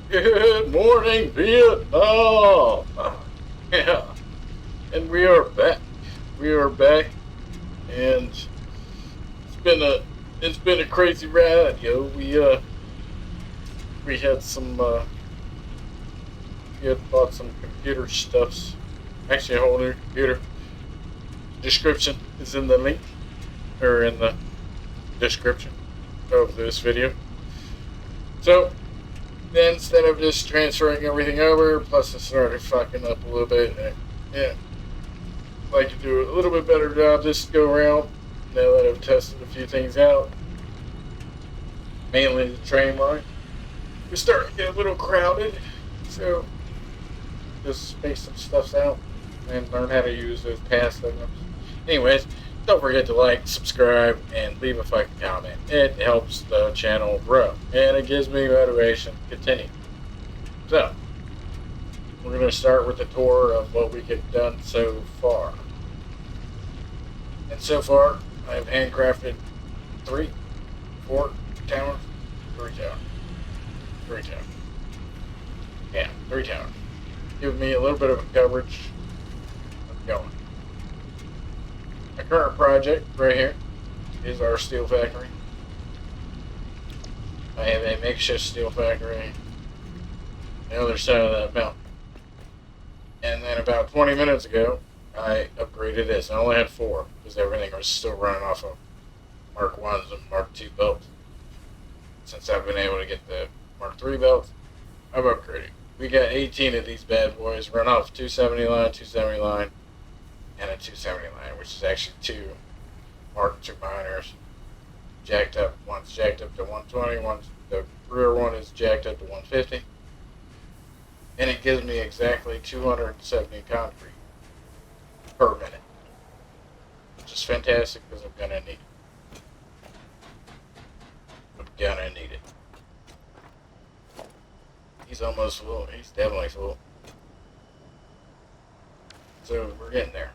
Good morning, Vietnam. Yeah, and we are back. We are back, and it's been a crazy ride, yo. We had some we had bought some computer stuffs. Actually, a whole new computer. Description is in the link or in the description of this video. So then instead of just transferring everything over, plus it started fucking up a little bit. Yeah, I'd like to do a little bit better job this go around. Now that I've tested a few things out, mainly the train line, we're starting to get a little crowded. So just space some stuff out and learn how to use those pass segments. Anyways, don't forget to like, subscribe, and leave a fucking comment. It helps the channel grow, and it gives me motivation to continue. So, we're going to start with a tour of what we get done so far. And so far, I've handcrafted 3 towers. Yeah, 3 towers. Give me a little bit of a coverage. Let's go. My current project right here is our steel factory. I have a makeshift steel factory on the other side of that mountain. And then about 20 minutes ago, I upgraded this. I only had 4 because everything was still running off of Mark 1s and Mark 2 belts. Since I've been able to get the Mark 3 belts, I've upgraded. We got 18 of these bad boys run off 270 line, 270 line, and a 270 line, which is actually 2 Mark II miners jacked up. One's jacked up to 120, the rear one is jacked up to 150, and it gives me exactly 270 concrete per minute, which is fantastic because I'm gonna need it. He's almost full. He's definitely full. So we're getting there.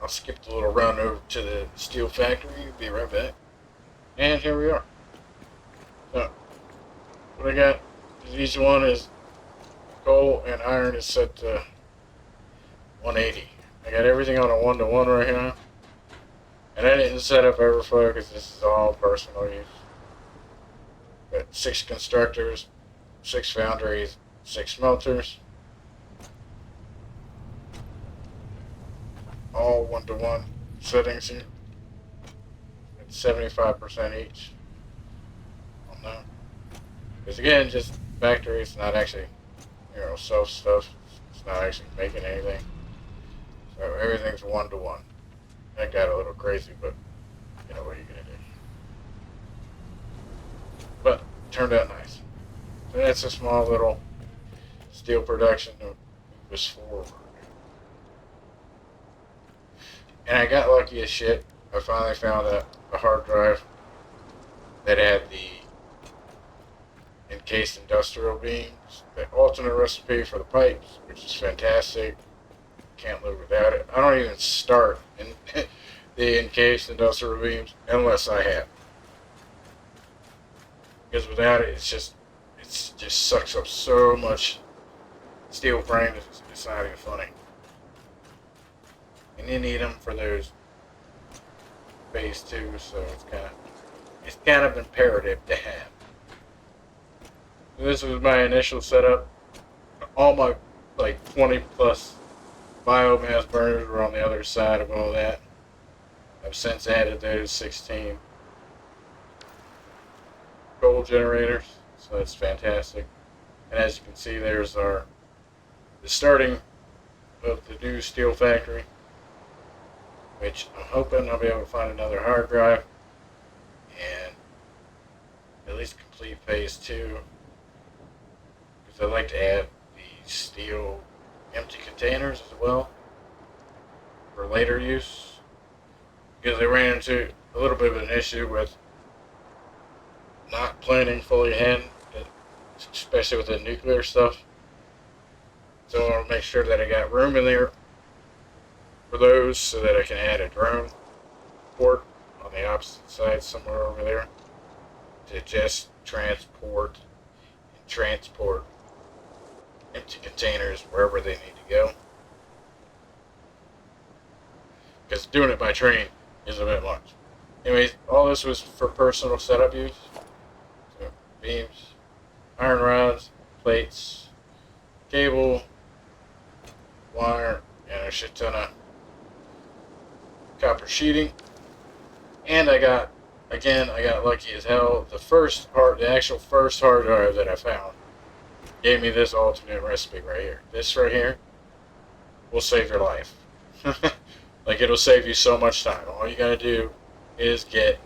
I'll skip the little run over to the steel factory. Be right back. And here we are. So, what I got is each one is coal and iron is set to 180. I got everything on a 1-to-1 right now. And I didn't set up overflow because this is all personal use. Got 6 constructors, 6 foundries, 6 smelters. All 1-to-1 settings here. It's 75% each. I don't know. Because again, just factory, it's not actually, self stuff. It's not actually making anything. So everything's 1-to-1. That got a little crazy, but what are you gonna do? But it turned out nice. So that's a small little steel production to move us forward. And I got lucky as shit. I finally found a hard drive that had the encased industrial beams, the alternate recipe for the pipes, which is fantastic. Can't live without it. I don't even start in the encased industrial beams unless I have. Because without it, it just sucks up so much steel frame. It's not even funny. And you need them for those phase 2, so it's kind of imperative to have. So this was my initial setup. All my 20 plus biomass burners were on the other side of all that. I've since added those 16 coal generators, so that's fantastic. And as you can see, there's the starting of the new steel factory, which I'm hoping I'll be able to find another hard drive and at least complete phase 2, because I'd like to add the steel empty containers as well for later use, because I ran into a little bit of an issue with not planning fully ahead, especially with the nuclear stuff. So I want to make sure that I got room in there for those so that I can add a drone port on the opposite side somewhere over there to just transport transport empty containers wherever they need to go. Because doing it by train is a bit much. Anyways, all this was for personal setup use. So, beams, iron rods, plates, cable, wire, and a shit ton of copper sheeting. And I got lucky as hell. The actual first hard drive that I found gave me this alternate recipe right here. This right here will save your life. Like, it'll save you so much time. All you gotta do is get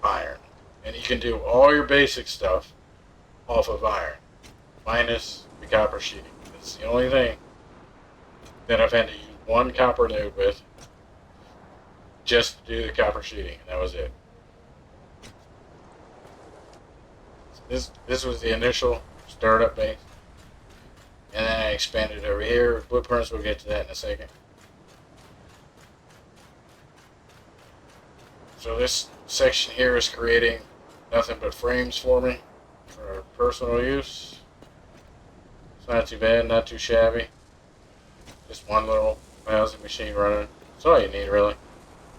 iron. And you can do all your basic stuff off of iron, minus the copper sheeting. It's the only thing that I've had to use one copper node with just to do the copper sheeting, and that was it. This was the initial startup base, and then I expanded over here. Blueprints, we'll get to that in a second. So this section here is creating nothing but frames for me for personal use. It's not too bad, not too shabby. Just one little mousing machine running. That's all you need, really.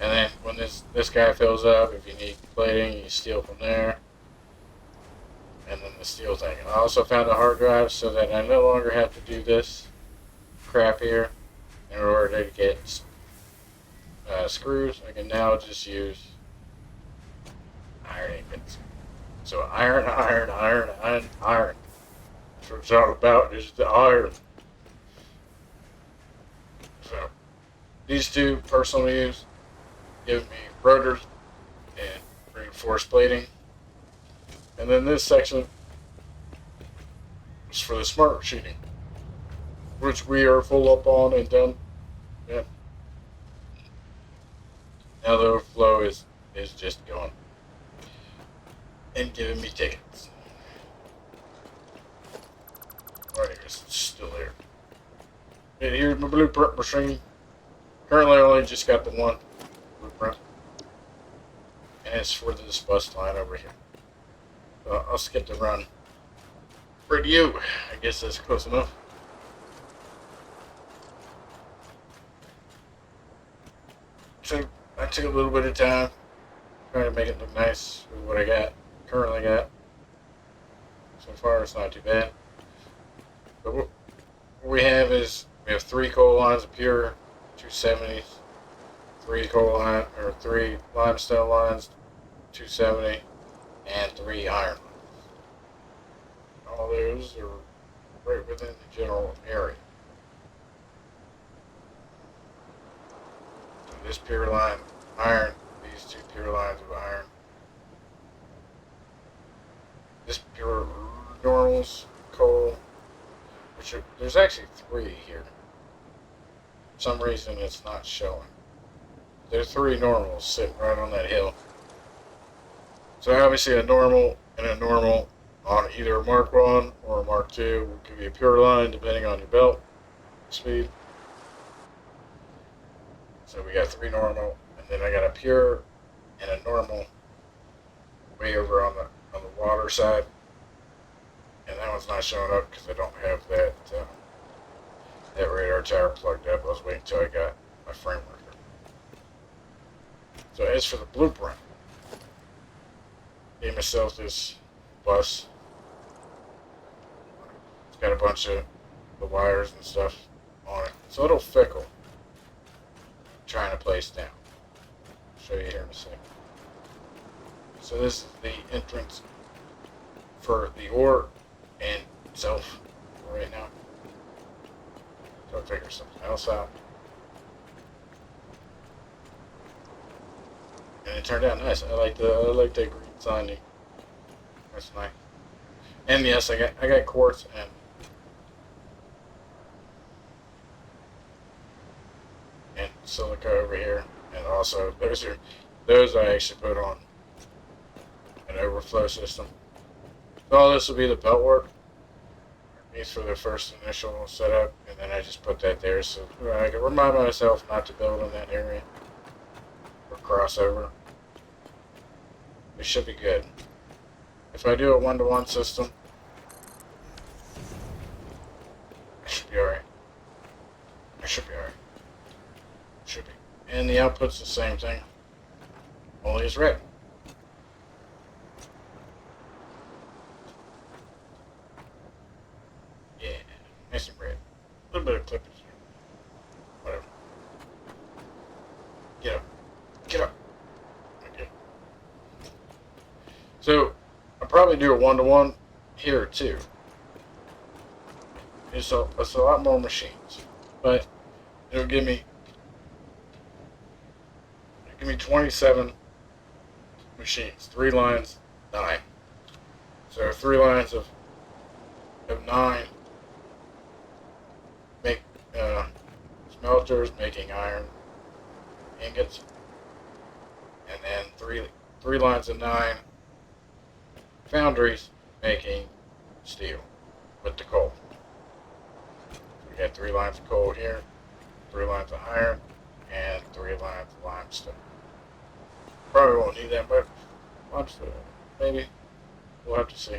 And then when this guy fills up, if you need plating, you steal from there. And then the steel thing. I also found a hard drive so that I no longer have to do this crap here in order to get screws. I can now just use iron ingots. So iron. That's what it's all about, is the iron. So these two personal use give me rotors and reinforced plating. And then this section is for the smart sheeting, which we are full up on and done. Yeah. Now the overflow is just going and giving me tickets. Alright, it's still there. And here's my blueprint machine. Currently I only just got the one blueprint. And it's for this bus line over here. I'll skip the run. Radio. I guess that's close enough. So I took a little bit of time trying to make it look nice with what I currently got. So far it's not too bad. But what we have is we have 3 coal lines of pure 270s, 3 limestone lines 270, and 3 iron lines. All those are right within the general area. So this pure line iron, these 2 pure lines of iron. This pure normals, coal, there's actually 3 here. For some reason it's not showing. There's 3 normals sitting right on that hill. So obviously a normal and a normal on either a Mark 1 or a Mark 2 will give you a pure line depending on your belt speed. So we got 3 normal, and then I got a pure and a normal way over on the water side. And that one's not showing up because I don't have that radar tower plugged up. I was waiting until I got my frame worker. So as for the blueprint, gave myself this bus. It's got a bunch of the wires and stuff on it. It's a little fickle. I'm trying to place down. I'll show you here in a second. So this is the entrance for the ore and itself right now. So I'll figure something else out. And it turned out nice. I like that green siding. That's nice. And yes, I got quartz and silica over here, and also those I actually put on an overflow system. So all this will be the belt work. These for the first initial setup, and then I just put that there so I can remind myself not to build in that area or crossover. It should be good. If I do a 1-to-1 system, should be alright. Should be. And the output's the same thing, only it's red. Yeah, nice and red. A little bit of clippage. Whatever. Get up. Get up. Okay. So, I'll probably do a 1-to-1 here too. It's a lot more machines, but it'll give me 27 machines, 3 lines, 9. So 3 lines of 9 make smelters making iron ingots, and then three lines of 9 foundries making steel with the coal. We got 3 lines of coal here, 3 lines of iron, and 3 lines of limestone. Probably won't need that much limestone. Maybe. We'll have to see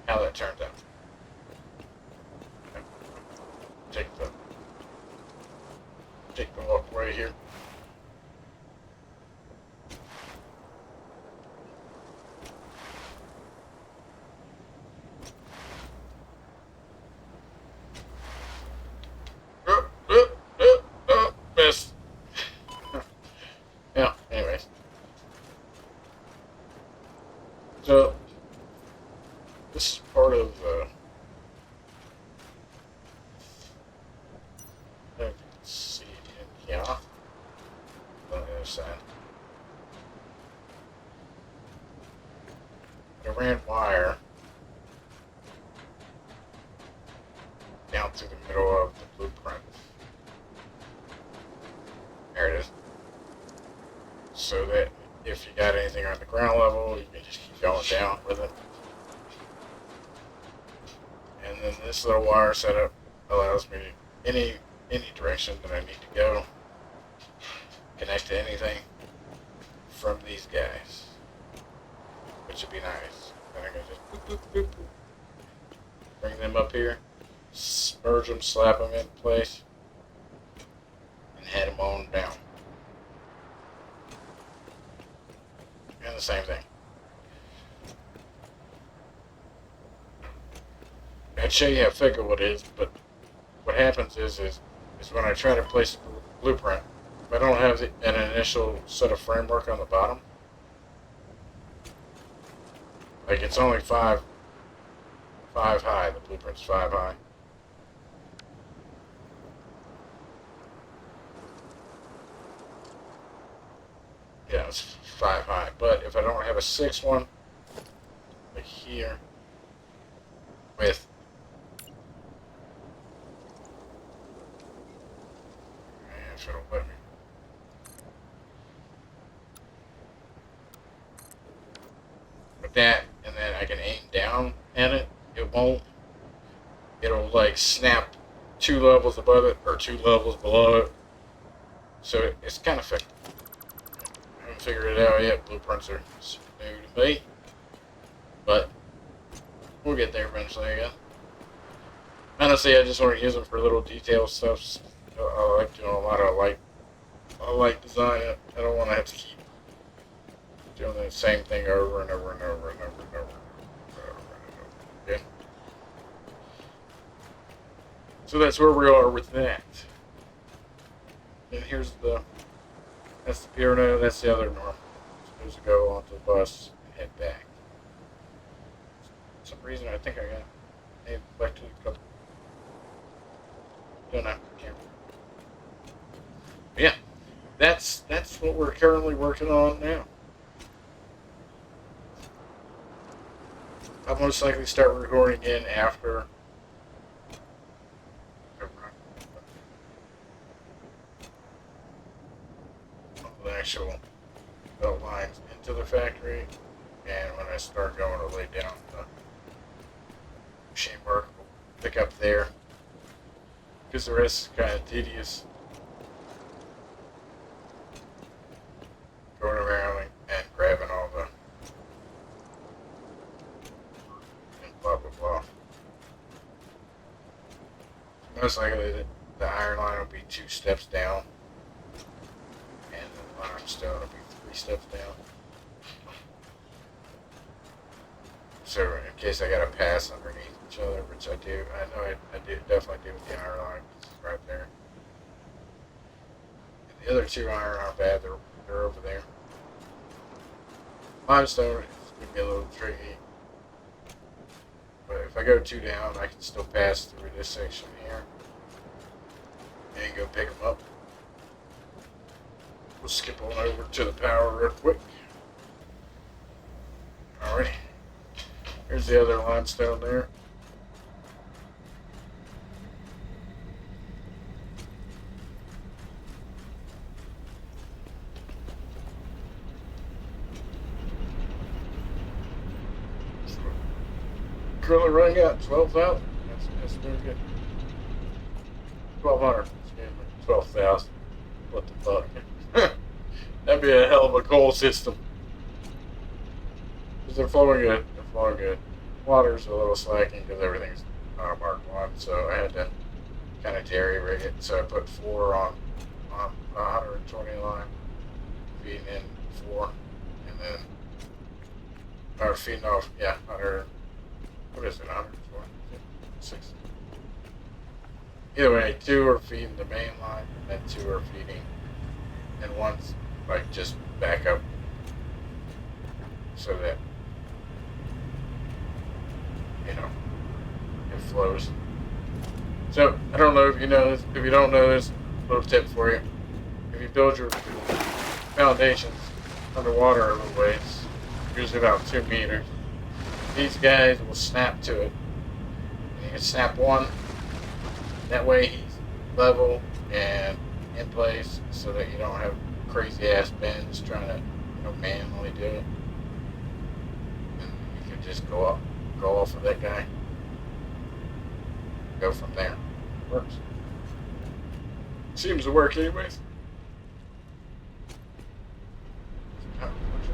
how that turns out. Take the walkway here. Missed. Yeah, anyways. So, this is part of, I don't know if you can see it in here, on the other side. I ran wire down through the middle of the blueprint. There it is. So that if you got anything on the ground level, you can just keep going down with it. And then this little wire setup allows me to, any direction that I need to go, connect to anything from these guys, which would be nice. Then I can just boop, boop, boop, boop. Bring them up here, merge them, slap them in place, and head them on down. And the same thing. I'd show you how fickle it is, but what happens is when I try to place a blueprint, if I don't have an initial set of framework on the bottom, like it's only 5 high, the blueprint's 5 high. Yeah, it's 5 high, but if I don't have a 6 one, like here, with if it'll let me. With that, and then I can aim down at it, it won't. It'll like snap 2 levels above it or 2 levels below it. So it's kind of fickle. I haven't figured it out yet. Blueprints are new to me, but we'll get there eventually, I guess. Honestly, I just want to use them for little detail stuff. I like doing a lot of light design. I don't want to have to keep doing the same thing over and over and over and over and over and over. Okay. So that's where we are with that. And here's that's the piano, that's the other norm. Supposed to go onto the bus and head back. For some reason, I think I got back to the couple. Don't know. Can't. But yeah, that's what we're currently working on now. I'll most likely start recording again after the actual belt lines into the factory, and when I start going to lay down the machine work, we'll pick up there, because the rest is kind of tedious. Going around and grabbing all the and blah blah blah. Most likely the iron iron line will be 2 steps down, and the limestone will be 3 steps down. So in case I got to pass underneath each other, which I do, I know I do definitely do with the iron line, it's right there. And the other 2 iron aren't bad, they're over there. Limestone is going to be a little tricky, but if I go 2 down, I can still pass through this section here and go pick them up. We'll skip on over to the power real quick. Alrighty. Here's the other limestone there. Currently running at 12,000. That's doing good. 1,200. Excuse me. 12,000. What the fuck? That'd be a hell of a coal system. Because they're flowing good. They're flowing good. Water's a little slacking because everything's Mark 1, so I had to kind of jerry rig it. So I put 4 on 120 line, feeding in 4, and then or feeding off 100. What is it? 106. Either way, 2 are feeding the main line, and then 2 are feeding, and one's like just back up, so that it flows. So I don't know if you know this. If you don't know this, little tip for you: if you build your foundations underwater a little ways, usually about 2 meters. These guys will snap to it. And you can snap one. That way he's level and in place so that you don't have crazy ass bends trying to manually do it. And you can just go off of that guy. Go from there. Works. Seems to work anyways.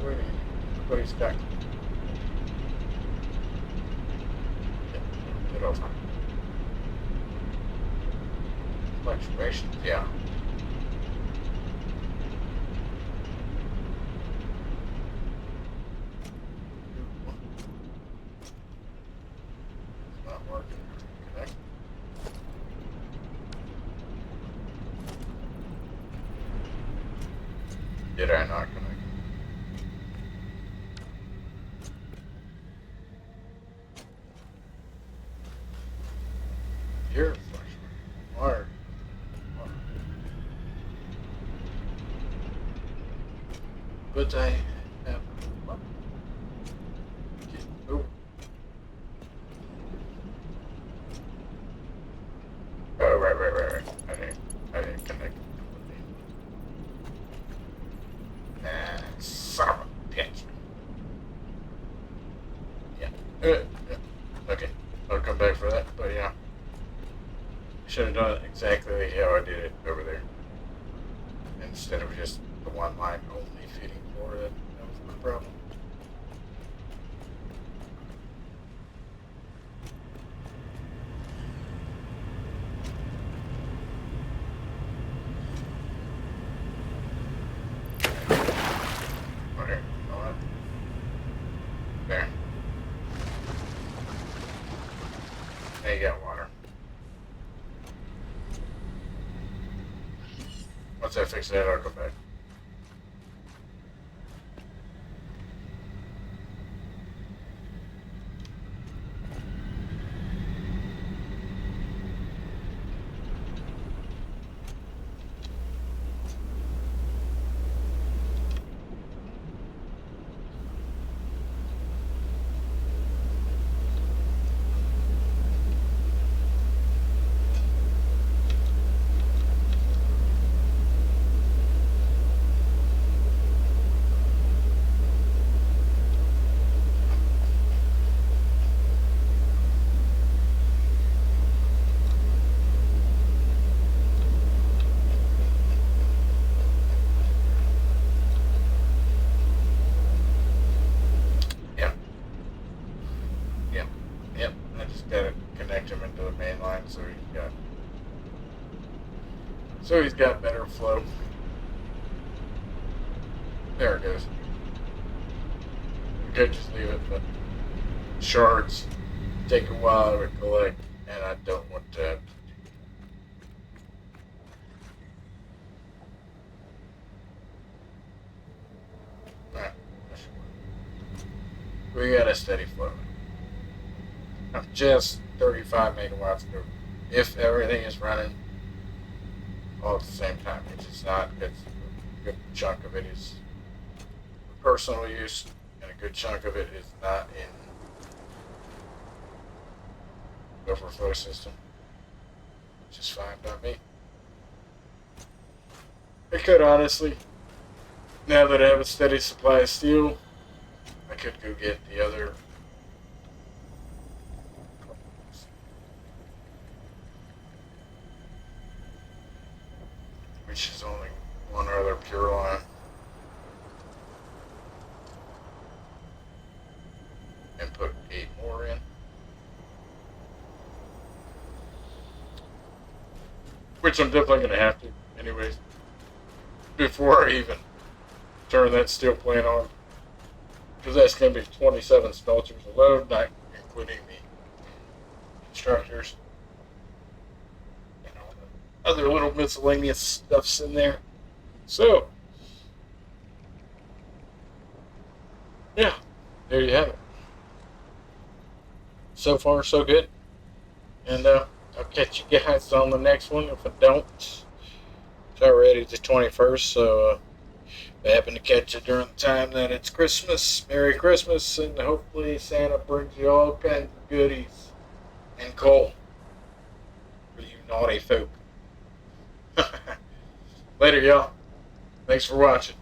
Everybody's back. Get over. Fluctuations, yeah. It's not working. Connect. Did I not connect? Here, water. But I have oh. Oh, right. I didn't connect. Son of a bitch. Yeah. Okay. I'll come back for that, but yeah. Should have done it exactly how I did it over there. Instead of just the one line only feeding for it. That was my problem. Okay, there. Now you got water. Once I fix that, I'll go back. Yep. I just gotta connect them into the main line so you got So he's got better flow. There it goes. We could just leave it, but shards take a while to collect, and I don't want that. Alright. We got a steady flow. I'm just 35 megawatts ago. If everything is running all at the same time, which is not, it's a good chunk of it is for personal use, and a good chunk of it is not in the overflow system, which is fine by me. I could honestly, now that I have a steady supply of steel, I could go get the other which is only one other pure line, and put 8 more in, which I'm definitely going to have to anyways before I even turn that steel plant on, because that's going to be 27 smelters alone, not including the constructors and all the other little miscellaneous stuffs in there. So yeah, there you have it. So far so good, and I'll catch you guys on the next one. If I don't, it's already the 21st, so if I happen to catch it during the time that it's Christmas, Merry Christmas, and hopefully Santa brings you all kinds of goodies and coal for you naughty folk. Later, y'all. Thanks for watching.